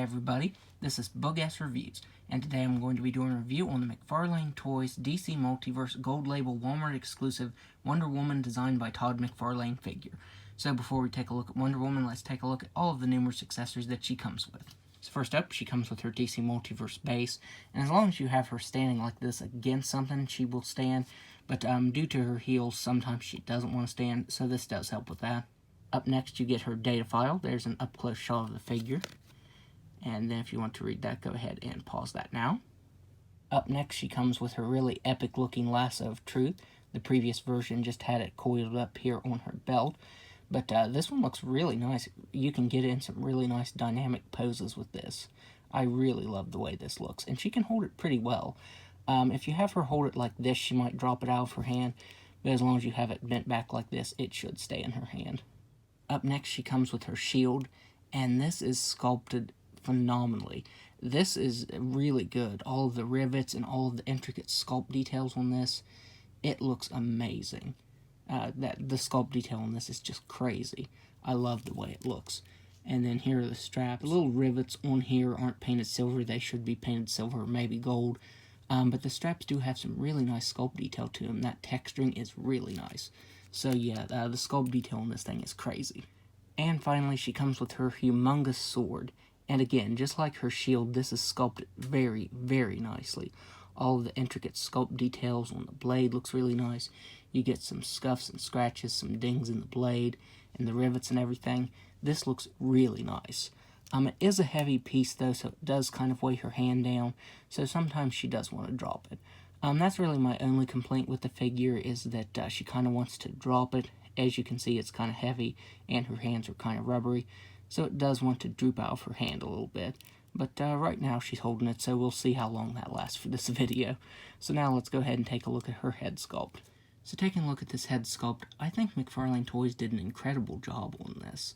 everybody, this is Bug-Ass Reviews, and today I'm going to be doing a review on the McFarlane Toys DC Multiverse Gold Label Walmart exclusive Wonder Woman designed by Todd McFarlane figure. So before we take a look at Wonder Woman, let's take a look at all of the numerous accessories that she comes with. So first up, she comes with her DC Multiverse base, and as long as you have her standing like this against something, she will stand, but due to her heels, sometimes she doesn't want to stand, so this does help with that. Up next, you get her data file. There's an up-close shot of the figure. And then if you want to read that, go ahead and pause that now. Up next, she comes with her really epic-looking Lasso of Truth. The previous version just had it coiled up here on her belt. But this one looks really nice. You can get in some really nice dynamic poses with this. I really love the way this looks. And she can hold it pretty well. If you have her hold it like this, she might drop it out of her hand. But as long as you have it bent back like this, it should stay in her hand. Up next, she comes with her shield, and this is sculpted phenomenally. This is really good. All of the rivets and all of the intricate sculpt details on this, it looks amazing. The sculpt detail on this is just crazy. I love the way it looks. And then here are the straps. The little rivets on here aren't painted silver. They should be painted silver or maybe gold. But the straps do have some really nice sculpt detail to them. That texturing is really nice. So yeah, the sculpt detail on this thing is crazy. And finally, she comes with her humongous sword. And again, just like her shield, this is sculpted very, very nicely. All of the intricate sculpt details on the blade looks really nice. You get some scuffs and scratches, some dings in the blade, and the rivets and everything. This looks really nice. It is a heavy piece though, so it does kind of weigh her hand down. So sometimes she does want to drop it. That's really my only complaint with the figure, is that she kind of wants to drop it. As you can see, it's kind of heavy, and her hands are kind of rubbery, so it does want to droop out of her hand a little bit. But right now she's holding it, so we'll see how long that lasts for this video. So now let's go ahead and take a look at her head sculpt. So taking a look at this head sculpt, I think McFarlane Toys did an incredible job on this.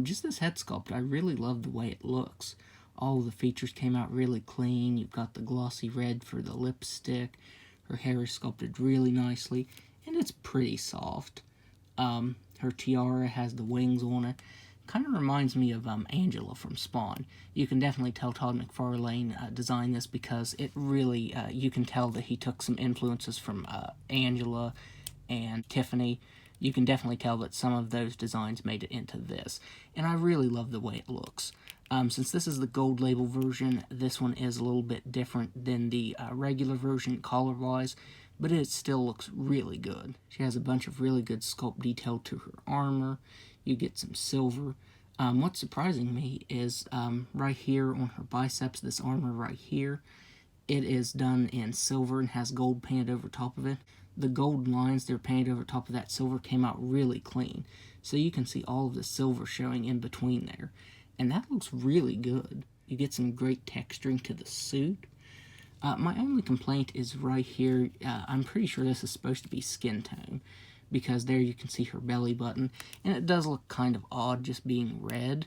Just this head sculpt, I really love the way it looks. All of the features came out really clean. You've got the glossy red for the lipstick. Her hair is sculpted really nicely, and it's pretty soft. Her tiara has the wings on it. Kind of reminds me of Angela from Spawn. You can definitely tell Todd McFarlane designed this because it really, you can tell that he took some influences from Angela and Tiffany. You can definitely tell that some of those designs made it into this. And I really love the way it looks. Since this is the gold label version, this one is a little bit different than the regular version color-wise, but it still looks really good. She has a bunch of really good sculpt detail to her armor. You get some silver. What's surprising me is right here on her biceps, this armor right here, it is done in silver and has gold painted over top of it. The gold lines that are painted over top of that silver came out really clean, so you can see all of the silver showing in between there. And that looks really good. You get some great texturing to the suit. My only complaint is right here. I'm pretty sure this is supposed to be skin tone, because there you can see her belly button, and it does look kind of odd just being red.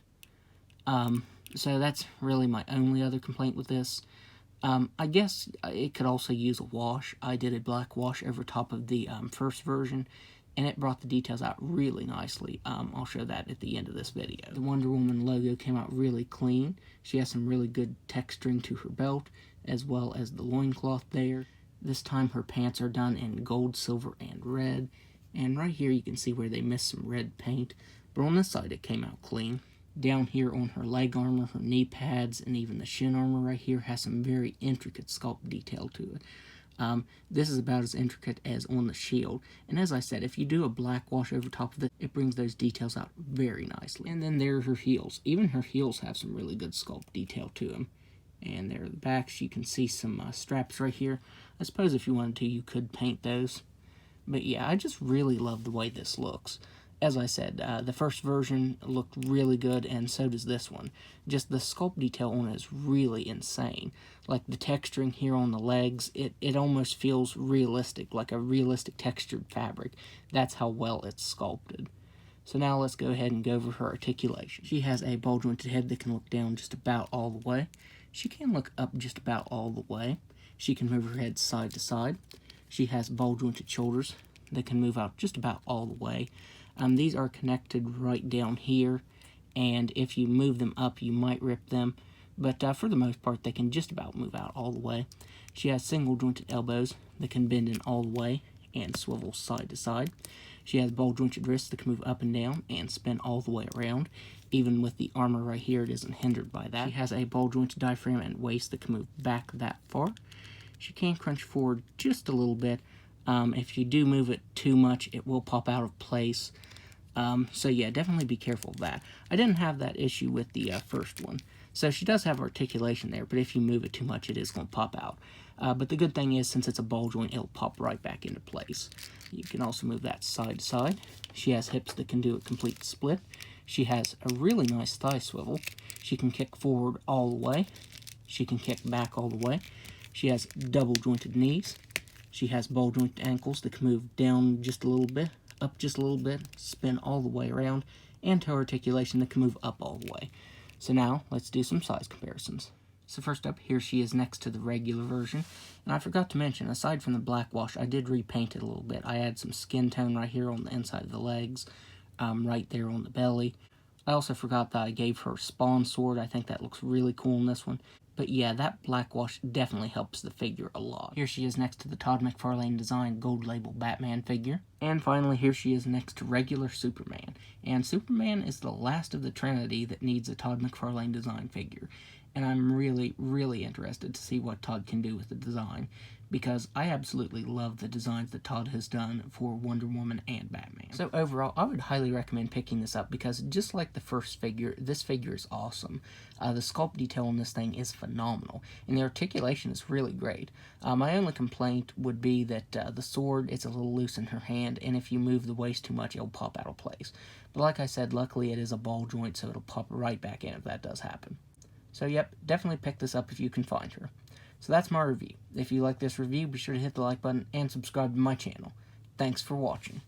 So that's really my only other complaint with this. I guess it could also use a wash. I did a black wash over top of the first version, and it brought the details out really nicely. I'll show that at the end of this video. The Wonder Woman logo came out really clean. She has some really good texturing to her belt, as well as the loincloth there. This time her pants are done in gold, silver, and red. And right here you can see where they missed some red paint, but on this side it came out clean. Down here on her leg armor, her knee pads, and even the shin armor right here has some very intricate sculpt detail to it. This is about as intricate as on the shield, and as I said, if you do a black wash over top of it, it brings those details out very nicely. And then there are her heels. Even her heels have some really good sculpt detail to them. And there are the backs. You can see some straps right here. I suppose if you wanted to, you could paint those. But yeah, I just really love the way this looks. As I said, the first version looked really good, and so does this one. Just the sculpt detail on it is really insane. Like the texturing here on the legs, it almost feels realistic, like a realistic textured fabric. That's how well it's sculpted. So now let's go ahead and go over her articulation. She has a ball jointed head that can look down just about all the way. She can look up just about all the way. She can move her head side to side. She has ball jointed shoulders that can move out just about all the way. These are connected right down here, and if you move them up, you might rip them. but for the most part, they can just about move out all the way. She has single jointed elbows that can bend in all the way and swivel side to side. She has ball jointed wrists that can move up and down and spin all the way around. Even with the armor right here, it isn't hindered by that. She has a ball jointed diaphragm and waist that can move back that far. She can crunch forward just a little bit. If you do move it too much, it will pop out of place. So yeah, definitely be careful of that. I didn't have that issue with the first one. So she does have articulation there, but if you move it too much, it is going to pop out. But the good thing is, since it's a ball joint, it'll pop right back into place. You can also move that side to side. She has hips that can do a complete split. She has a really nice thigh swivel. She can kick forward all the way. She can kick back all the way. She has double jointed knees. She has ball jointed ankles that can move down just a little bit, up just a little bit, spin all the way around, and toe articulation that can move up all the way. So now, let's do some size comparisons. So first up, here she is next to the regular version. And I forgot to mention, aside from the black wash, I did repaint it a little bit. I added some skin tone right here on the inside of the legs, right there on the belly. I also forgot that I gave her Spawn sword. I think that looks really cool in this one. But yeah, that black wash definitely helps the figure a lot. Here she is next to the Todd McFarlane design gold label Batman figure. And finally, here she is next to regular Superman. And Superman is the last of the Trinity that needs a Todd McFarlane design figure. And I'm really, really interested to see what Todd can do with the design, because I absolutely love the designs that Todd has done for Wonder Woman and Batman. So overall, I would highly recommend picking this up, because just like the first figure, this figure is awesome. The sculpt detail on this thing is phenomenal, and the articulation is really great. My only complaint would be that the sword is a little loose in her hand, and if you move the waist too much, it'll pop out of place. But like I said, luckily it is a ball joint, so it'll pop right back in if that does happen. So yep, definitely pick this up if you can find her. So that's my review. If you like this review, be sure to hit the like button and subscribe to my channel. Thanks for watching.